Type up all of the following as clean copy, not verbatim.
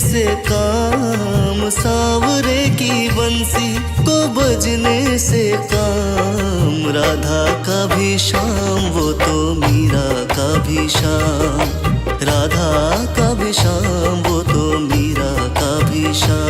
से काम, सांवरे की बंसी को बजने से काम। राधा का भी शाम वो तो मीरा का भी शाम, राधा का भी शाम वो तो मीरा का भी शाम।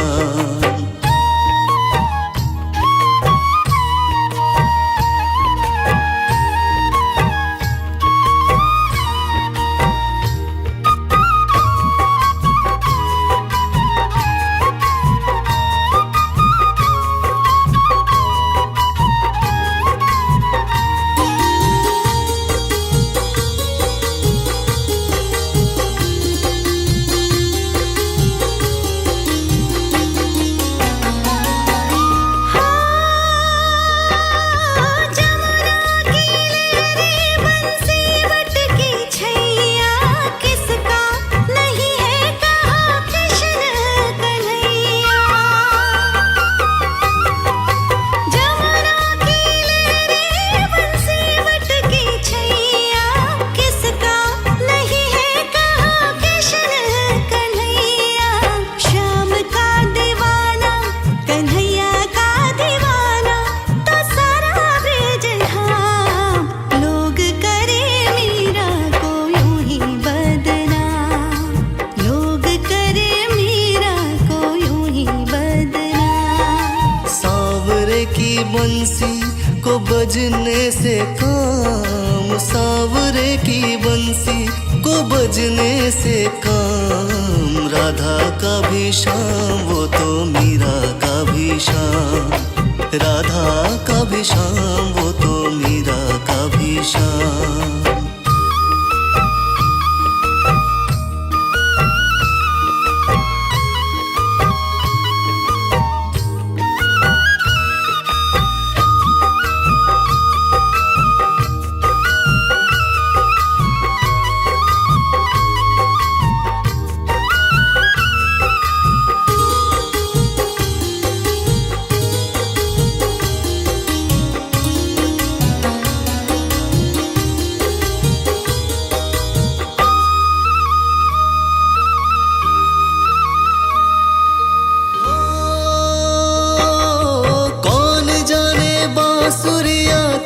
बंसी को बजने से काम, सांवरे की बंसी को बजने से काम। राधा का भी शाम वो तो मीरा का भी शाम, राधा का भी शाम वो तो मीरा का भी शाम।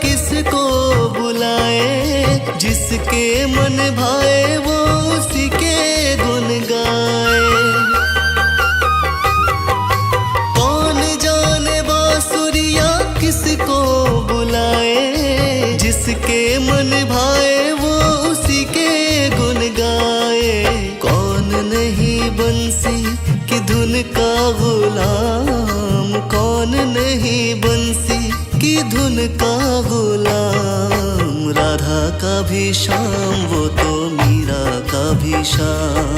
किसको बुलाए, जिसके मन भाए वो उसी के गुन गाए। कौन जाने बांसुरिया किसको बुलाए, जिसके मन भाए वो उसी के गुन गाए। कौन नहीं बंसी की धुन का गुलाम, कौन नहीं बंसी की धुन का गुलाम। राधा का भी शाम वो तो मीरा का भी शाम,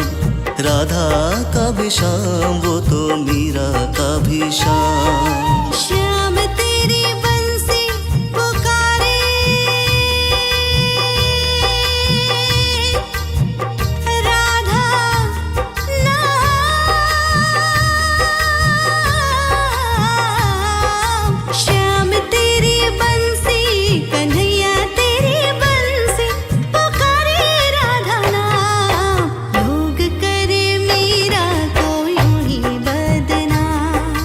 राधा का भी शाम वो तो मीरा का भी शाम। श्याम तेरी बंसी पुकारे, राधा ना श्याम तेरी बंसी, कन्हैया तेरी बंसी पुकारे राधा नाम। लोग करे मीरा को यूं ही बदनाम,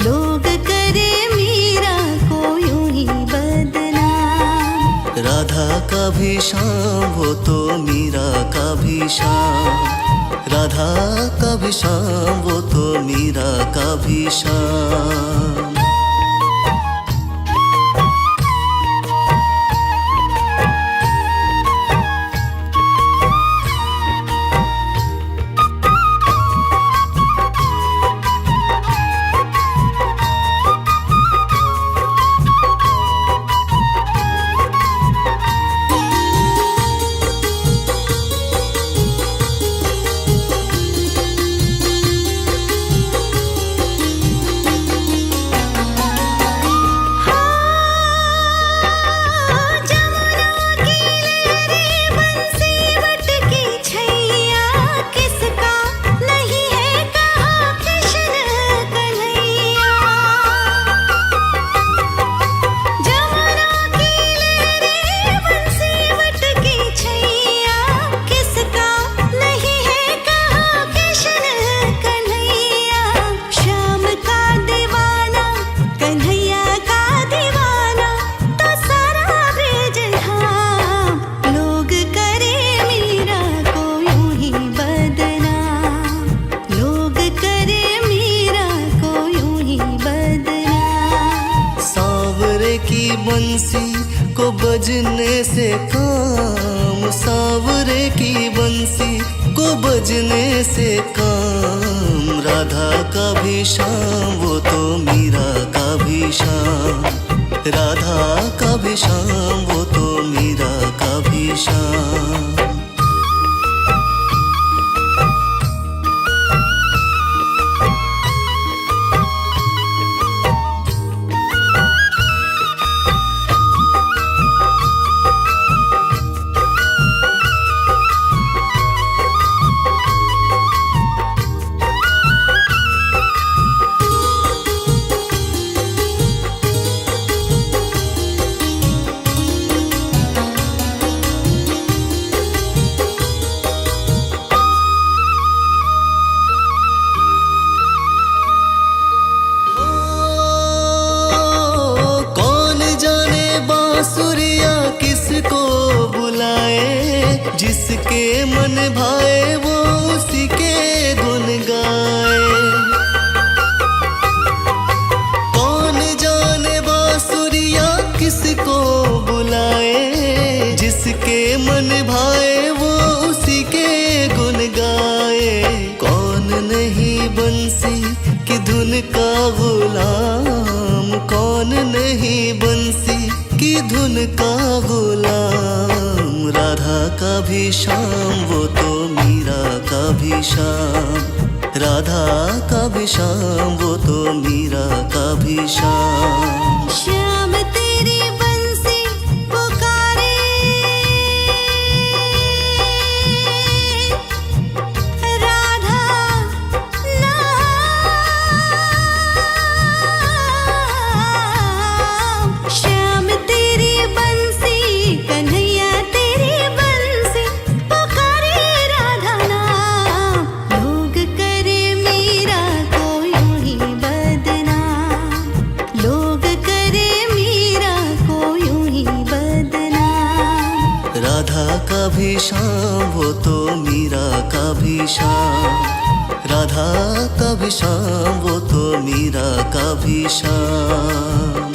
लोग करे मीरा को यूं ही बदनाम। राधा का भी शाम वो तो मीरा का भी शाम, राधा का भी शाम वो तो मीरा का भी शाम। बंसी को बजने से काम, सांवरे की बंसी को बजने से काम, राधा का भी श्याम वो तो मीरा का भी श्याम, राधा का भी श्याम वो तो मीरा का भी श्याम। बांसुरिया किसको बुलाए, जिसके मन भाए वो उसी के गुन गाए। कौन जाने बांसुरिया किसको बुलाए, जिसके मन भाए वो उसी के गुन गाए। कौन नहीं बंसी की धुन का गुलाम, कौन नहीं बंसी की धुन का गुलाम, राधा का भी श्याम वो तो मीरा का भी श्याम, राधा का भी श्याम वो तो मीरा का भी श्याम। श्याम तेरी बंसी पुकारे, राधा नाम। श्याम तेरी बंसी, कन्हैया तेरी बंसी पुकारे, राधा नाम। लोग करे मीरा को यूं ही बदनाम, लोग करे मीरा को यूं ही बदनाम। राधा का भी श्याम वो तो मीरा का भी श्याम, राधा का भी श्याम वो तो मीरा का भी श्याम।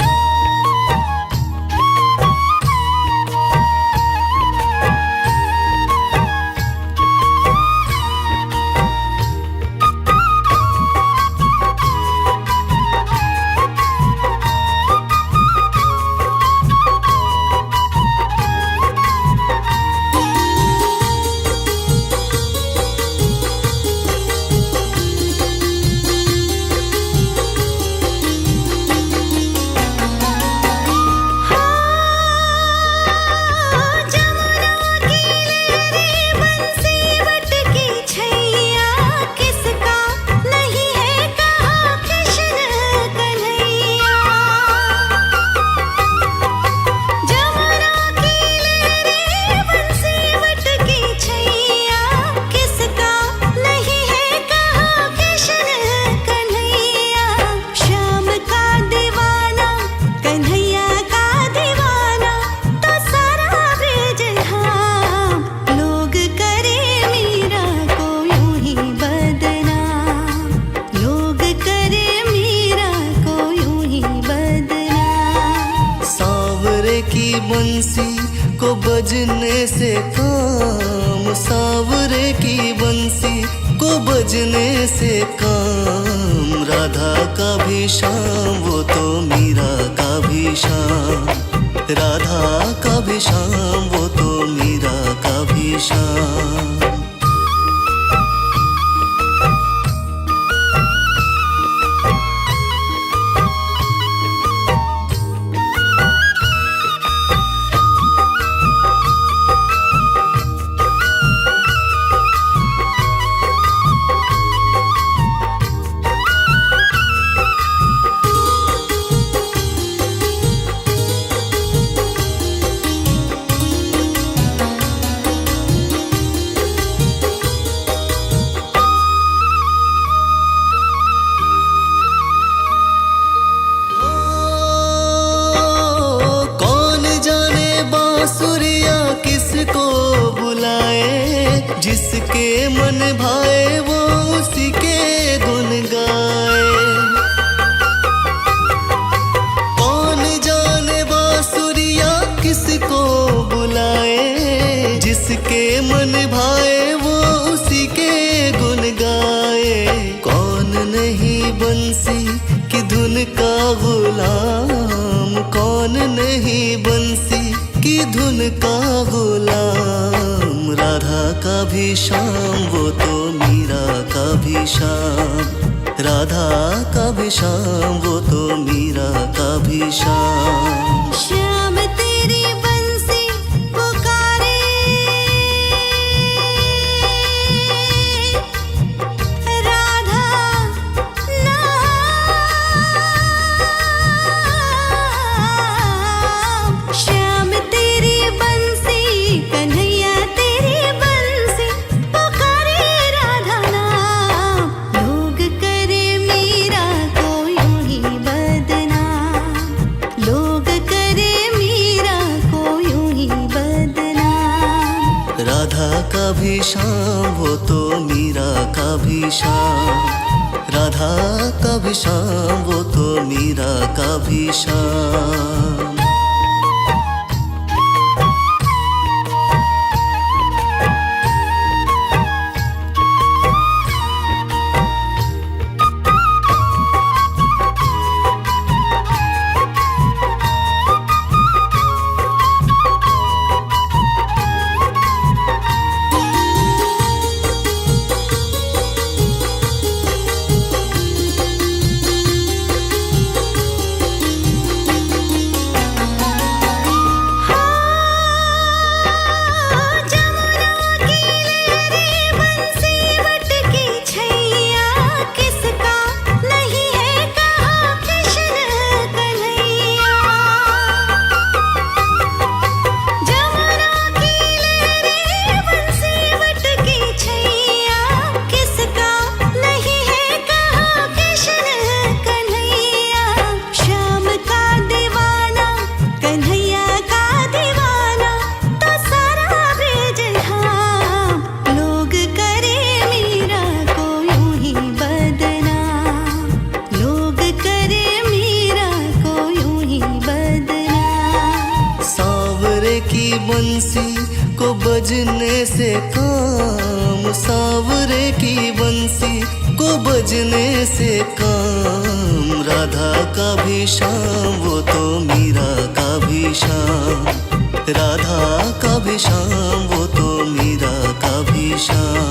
बंसी को बजने से काम, सांवरे की बंसी को बजने से काम, राधा का भी श्याम वो तो मीरा का भी श्याम, राधा का भी श्याम वो तो मीरा का भी श्याम। बांसुरिया किसको बुलाए, जिसके मन भाए वो उसी के गुन गाए। कौन जाने बांसुरिया भी शाम, वो तो मीरा का भी शाम। राधा का भी शाम, वो तो मीरा का भी शाम। श्याम तेरी बंसी पुकारे, राधा नाम। श्याम तेरी बंसी, कन्हैया तेरी बंसी पुकारे, राधा नाम। लोग करे मीरा को यूं ही बदनाम, लोग करे मीरा को यूं ही बदनाम। राधा का भी शाम, वो तो मीरा का भी शाम। राधा का भी शाम, वो तो मीरा का भी शाम। बंसी को बजने से काम, सांवरे की बंसी को बजने से काम। राधा का भी शाम, वो तो मीरा का भी शाम। राधा का भी शाम, वो तो मीरा का भी शाम।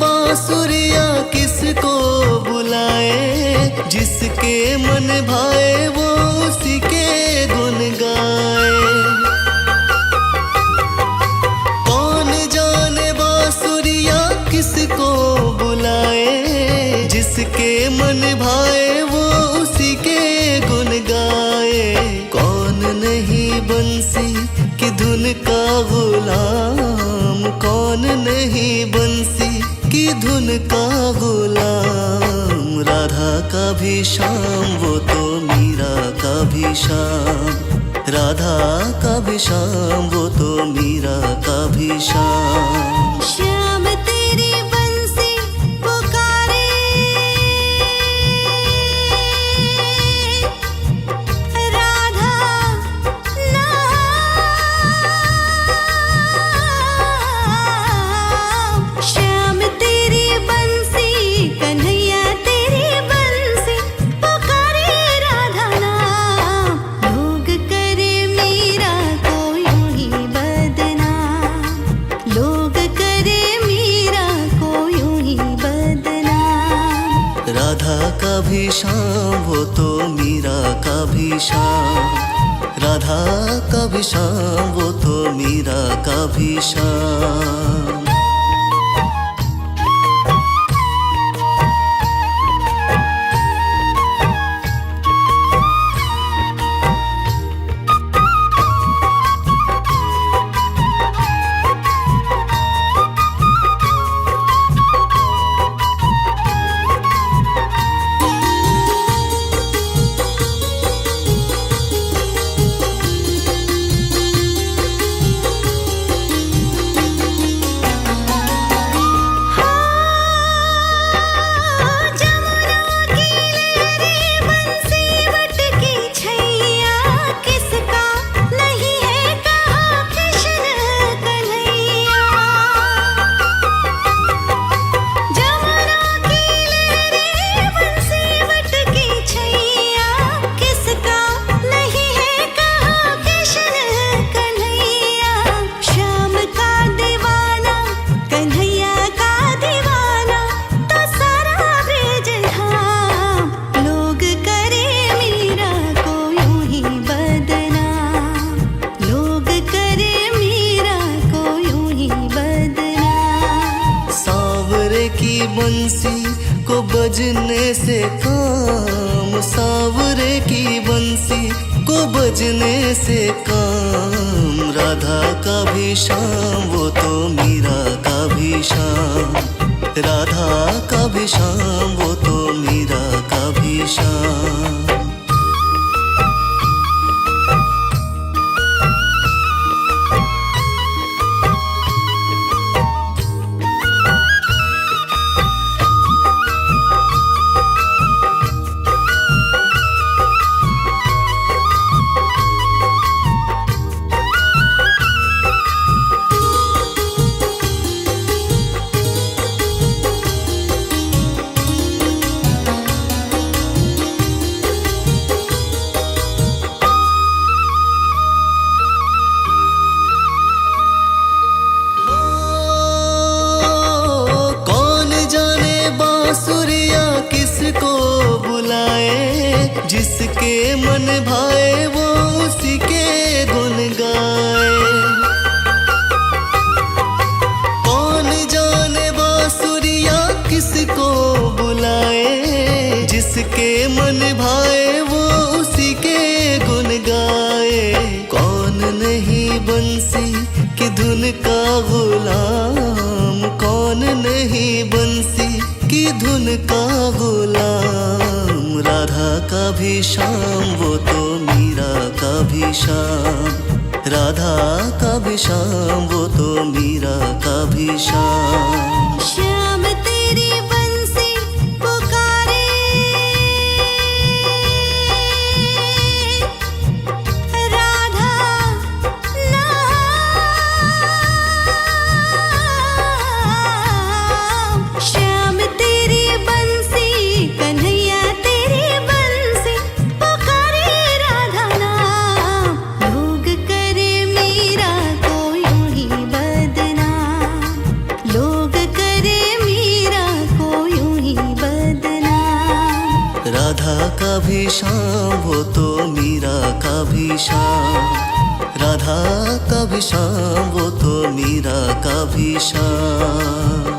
बांसुरिया किसको बुलाए, जिसके मन भाए वो उसी के गुन गाए। कौन जाने बांसुरिया किसको बुलाए, जिसके मन भाए वो उसी के गुन गाए। कौन नहीं बंसी की धुन का गुलाम, कौन नहीं बंसी की धुन का गुलाम। राधा का भी शाम, वो तो मीरा का भी शाम। राधा का भी शाम, वो तो मीरा का भी शाम। श्याम तेरी बंसी पुकारे, राधा नाम। श्याम तेरी बंसी, कन्हैया तेरी बंसी पुकारे, राधा नाम। लोग करे मीरा को यूं ही बदनाम, लोग करे मीरा को यूं ही बदनाम। राधा का भी शाम, वो तो मीरा का भी शाम। राधा का भी शाम, वो तो मीरा का भी शाम। बंसी को बजने से काम, सांवरे की बंसी को बजने से काम। राधा का भी शाम वो तो मीरा का भी शाम, राधा का भी शाम वो तो मीरा का भी शाम। बांसुरिया किसको बुलाए, जिसके मन भाए वो उसी के गुन गाए। कौन जाने बांसुरिया किसको बुलाए, जिसके मन भाए वो उसी के गुन गाए। कौन नहीं बंसी की धुन का गुलाम, कौन नहीं बंसी की धुन का गुलाम। राधा का भी शाम वो तो मीरा का भी शाम, राधा का भी शाम वो तो मीरा का भी शाम। श्याम तेरी बंसी पुकारे, राधा नाम। श्याम तेरी बंसी, कन्हैया तेरी बंसी पुकारे राधा नाम। लोग करे मीरा को यूं ही बदनाम, लोग करे मीरा को यूं ही बदनाम। राधा का भी शाम वो तो मीरा का भी शाम, राधा का भी शाम वो तो मीरा का भी शाम।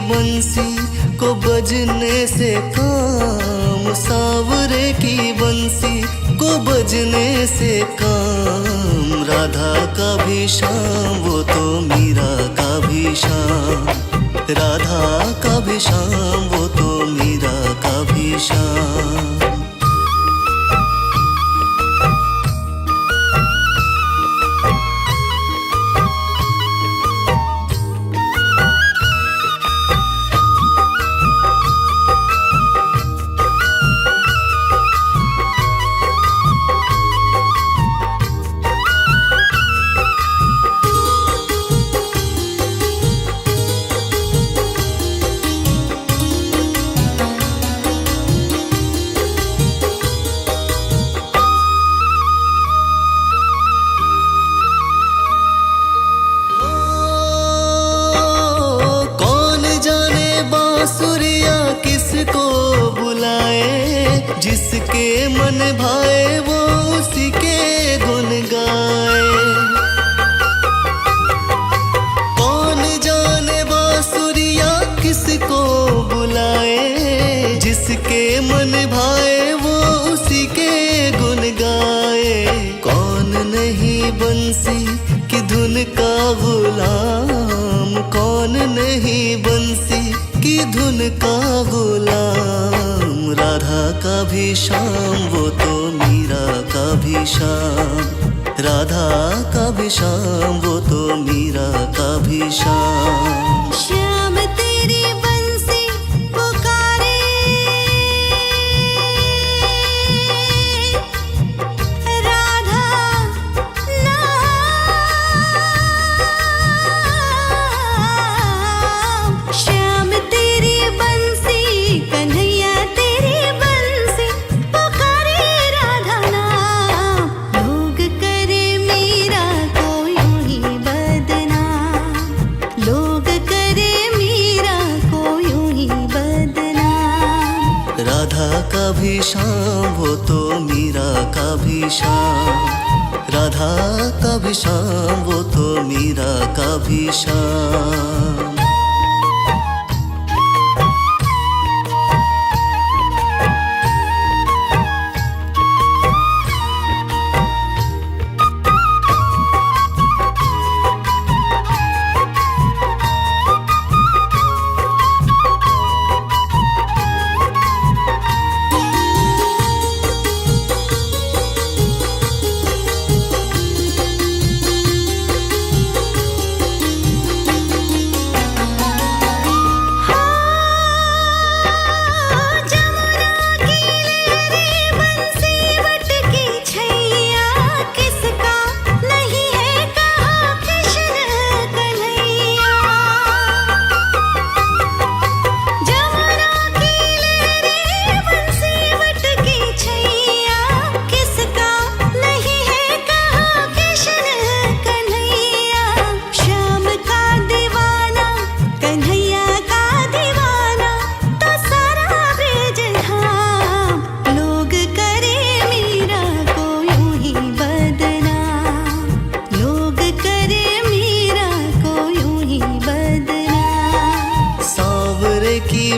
बंसी को बजने से काम, सांवरे की बंसी को बजने से काम। राधा का भी शाम वो तो मीरा का भी शाम, राधा का भी शाम वो तो मीरा का भी शाम। बांसुरिया किसको बुलाए, जिसके मन भाए वो उसी के गुन गाए। कौन जाने बांसुरी जिसके मन भाए वो उसी के गुण गाए। कौन नहीं बंसी की धुन का गुलाम, कौन नहीं बंसी की धुन का गुलाम। राधा का भी श्याम वो तो मीरा का भी श्याम, राधा का भी श्याम वो तो मीरा का भी श्याम। श्याम तेरी बंसी पुकारे, राधा नाम। श्याम तेरी बंसी, कन्हैया तेरी बंसी पुकारे राधा नाम। लोग करे मीरा को यूं ही बदनाम, लोग करे मीरा को यूं ही बदनाम। राधा का भी श्याम वो तो मीरा का भी श्याम, राधा का भी श्याम वो तो मीरा का भी श्याम।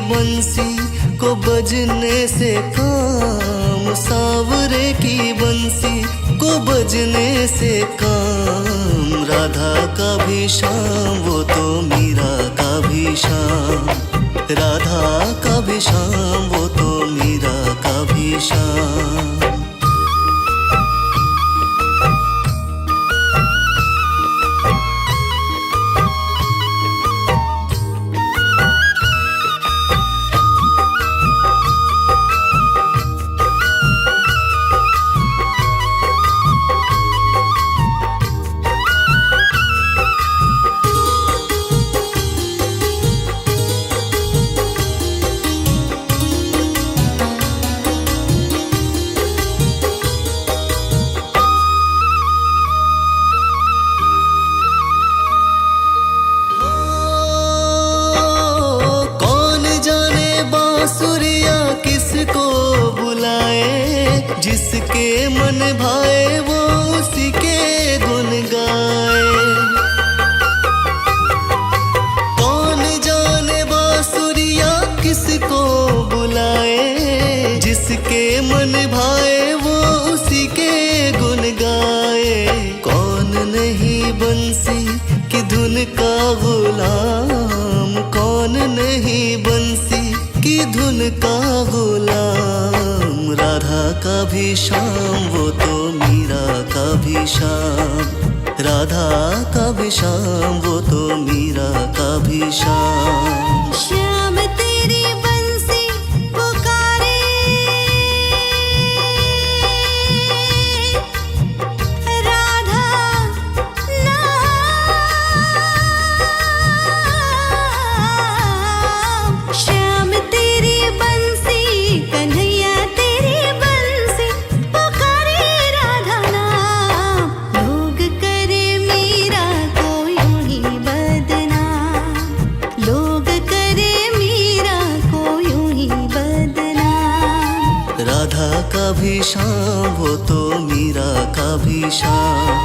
बंसी को बजने से काम, सांवरे की बंसी को बजने से काम। राधा का भी श्याम वो तो मीरा का भी श्याम, राधा का भी श्याम वो तो मीरा का भी श्याम। किसको बुलाए, जिसके मन भाए वो उसी के गुण गाए। कौन जाने बांसुरिया किसको बुलाए, जिसके मन भाए वो उसी के गुण गाए। कौन नहीं बंसी की धुन का गुलाम, कौन नहीं बंसी की धुन का गुलाम। राधा का भी श्याम वो तो मीरा का भी श्याम, राधा का भी श्याम वो तो मीरा का भी श्याम। श्याम तेरी बंसी पुकारे, राधा नाम। श्याम तेरी बंसी, कन्हैया तेरी बंसी पुकारे राधा नाम। लोग करे मीरा को यूं ही बदनाम, लोग करे मीरा को यूं ही बदनाम। राधा का भी श्याम वो तो मीरा का भी श्याम,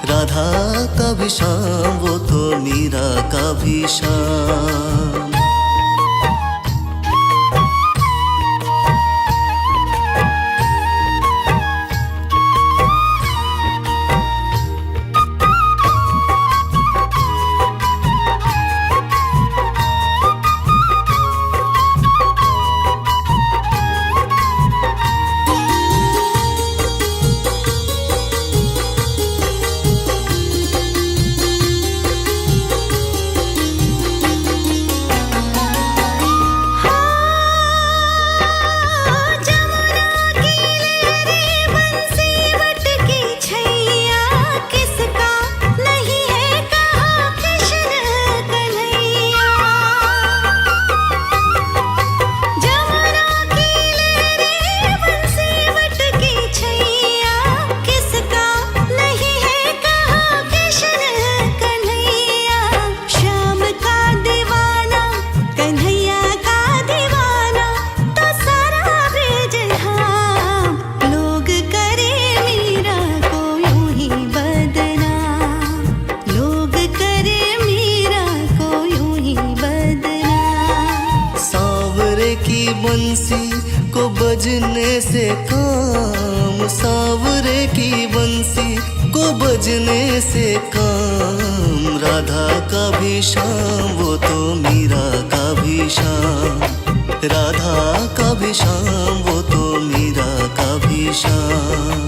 राधा का भी श्याम वो तो मीरा का भी श्याम। बंसी को बजने से काम, सांवरे की बंसी को बजने से काम, राधा का भी श्याम वो तो मीरा का भी श्याम, राधा का भी श्याम वो तो मीरा का भी श्याम।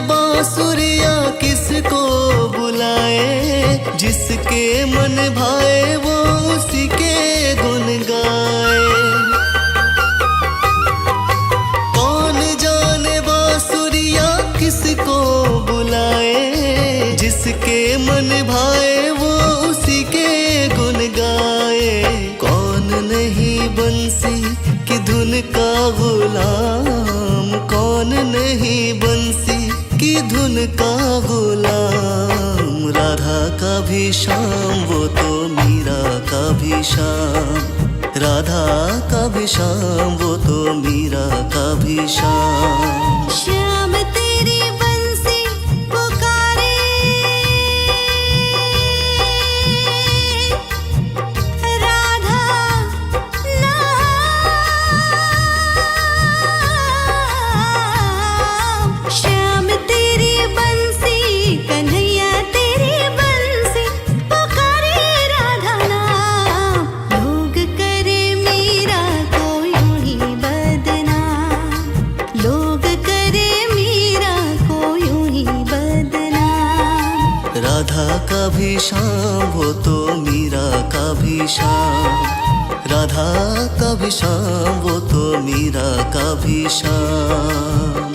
बांसुरिया किसको बुलाए, जिसके मन भाए वो उसी के गुन गाए। कौन जाने बांसुरिया किसको बुलाए, जिसके मन भाए वो उसी के गुन गाए। कौन नहीं बंसी की धुन का गुलाम, कौन नहीं बंसी की धुन का गुलाम, राधा का भी श्याम वो तो मीरा का भी श्याम, राधा का भी श्याम वो तो मीरा का भी श्याम। श्याम तेरी बंसी पुकारे, राधा नाम। श्याम तेरी बंसी कन्हैया तेरी बंसी पुकारे, राधा नाम। लोग करे मीरा को यूं ही बदनाम, लोग करे मीरा को यूं ही बदनाम। राधा का भी श्याम वो तो मीरा का भी श्याम, राधा का भी श्याम वो तो मीरा का भी श्याम।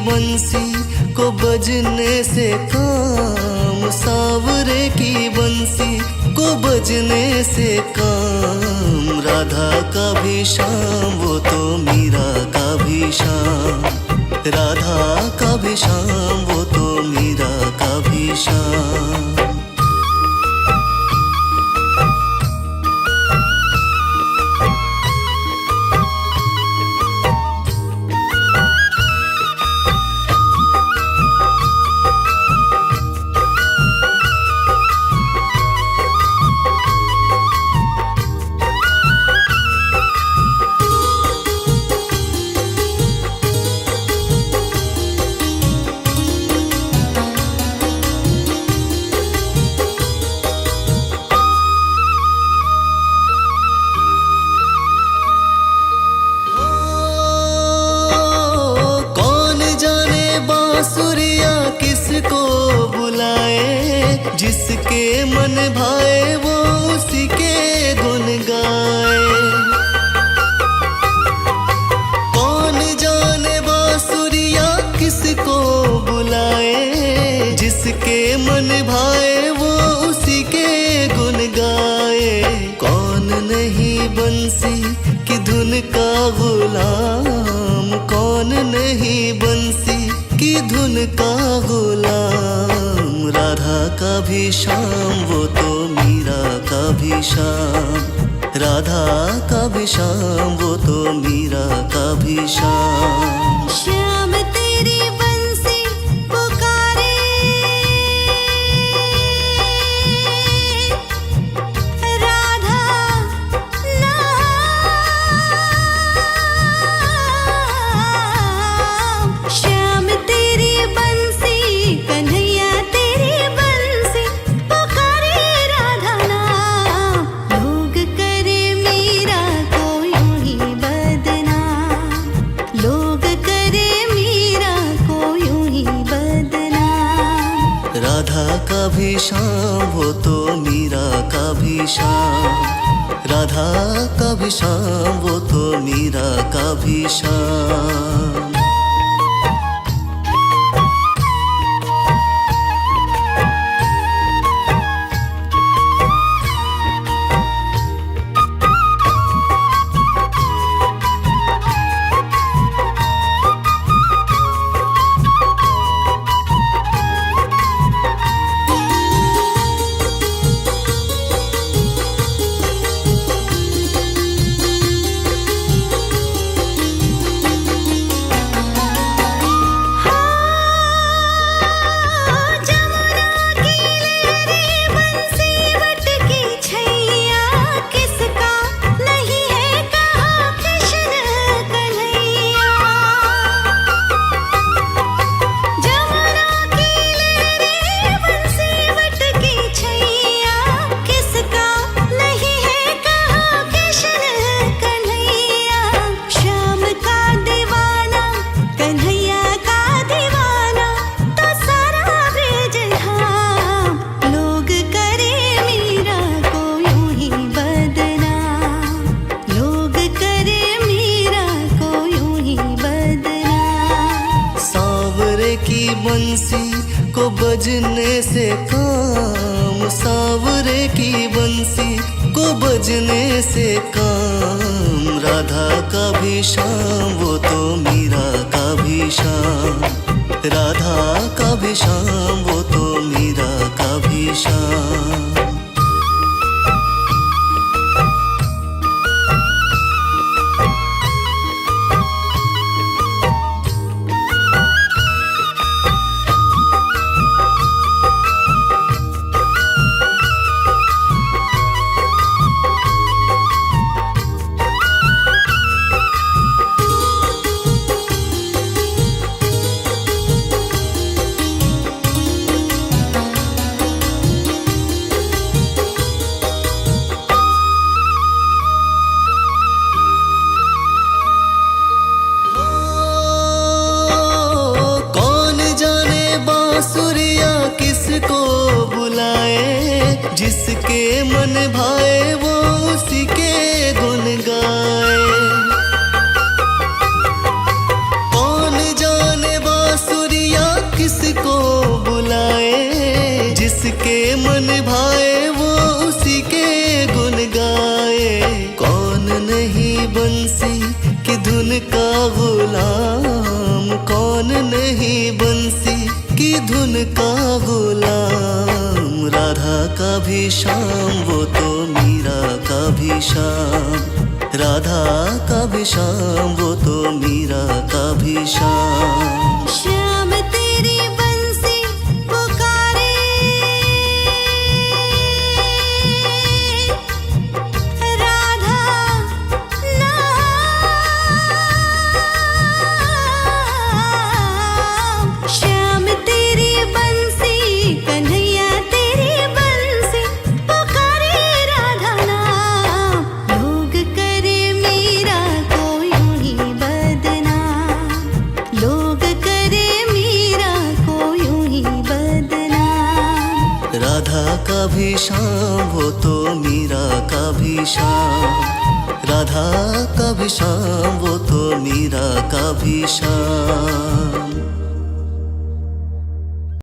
बंसी को बजने से काम, सांवरे की बंसी को बजने से काम, राधा का भी श्याम वो तो मीरा का भी श्याम, राधा का भी श्याम वो तो मीरा का भी श्याम। बांसुरिया किसको बुलाए, जिसके मन भाए वो उसी के गुन गाए। कौन जाने बांसुरिया जिसके मन भाए वो उसी के गुन गाए। कौन नहीं बंसी की धुन का गुलाम, कौन नहीं बंसी की धुन का गुलाम। राधा का भी श्याम वो तो मीरा का भी श्याम, राधा का भी श्याम वो तो मीरा का भी श्याम। श्याम तेरी बंसी पुकारे, राधा नाम। श्याम तेरी बंसी, कन्हैया तेरी बंसी पुकारे, राधा नाम। लोग करे मीरा को यूं ही बदनाम, लोग करे मीरा को यूं ही बदनाम। राधा का भी श्याम वो तो मीरा का भी श्याम, राधा का भी श्याम वो तो मीरा का भी श्याम। बंसी को बजने से काम, सांवरे की बंसी को बजने से काम। राधा का भी श्याम वो तो मीरा का भी श्याम, राधा का भी श्याम वो तो मीरा का भी श्याम। किसको बुलाए, जिसके मन भाए वो उसी के गुन गाए। कौन जाने बांसुरिया किसको बुलाए, जिसके मन भाए वो उसी के गुन गाए। कौन नहीं बंसी की धुन का गुलाम, कौन नहीं बंसी की धुन का गुलाम। राधा का भी श्याम वो तो मीरा का भी श्याम, राधा का भी श्याम वो तो मीरा का भी श्याम। श्याम तेरी बंसी पुकारे, राधा नाम। श्याम तेरी बंसी, कन्हैया तेरी बंसी पुकारे, राधा नाम। लोग करे मीरा को यूं ही बदनाम, लोग करे मीरा को यूं ही बदनाम। राधा का भी श्याम वो तो मीरा का भी श्याम, राधा का भी श्याम वो तो मीरा का भी श्याम।